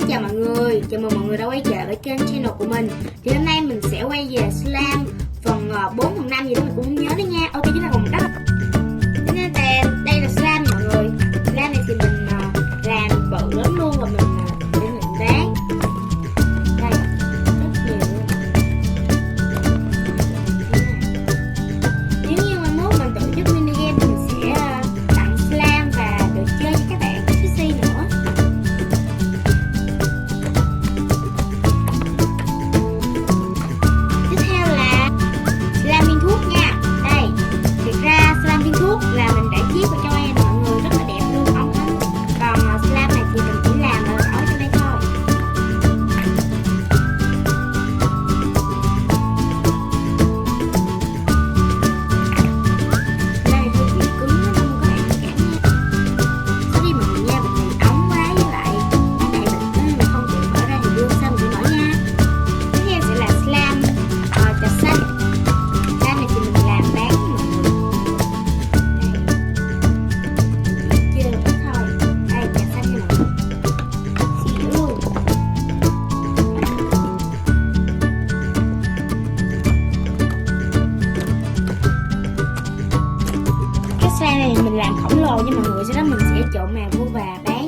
Xin chào mọi người, chào mừng mọi người đã quay trở lại kênh channel của mình. Thì hôm nay mình sẽ quay về slime phần 4 phần 5 gì đó mình cũng không nhớ đấy nha. Ok, chúng ta cùng bắt. Đây là slime mọi người. Slime này thì mình làm bự lắm luôn và mình để mình dán. Đây, rất nhiều luôn. Nếu như mai mốt mình tổ chức mini game thì mình sẽ tặng slime và được chơi với các bạn PC nữa. Là mình đã chiết vào cho em mọi người, rất là đẹp luôn, ống lắm. Còn slime này thì mình chỉ làm ở trong đây thôi. Đây hơi bị cứng lắm các bạn cảm nha. Sau khi mọi người nha, mình ống quá với lại cái này mình không chịu mở ra thì đưa sao mình chịu mở nha. Tiếp theo sẽ là slime trà xanh. Slime này thì mình làm bán mọi người. Slime này mình làm khổng lồ nha mọi người, sau đó mình sẽ trộn màng vô và bán.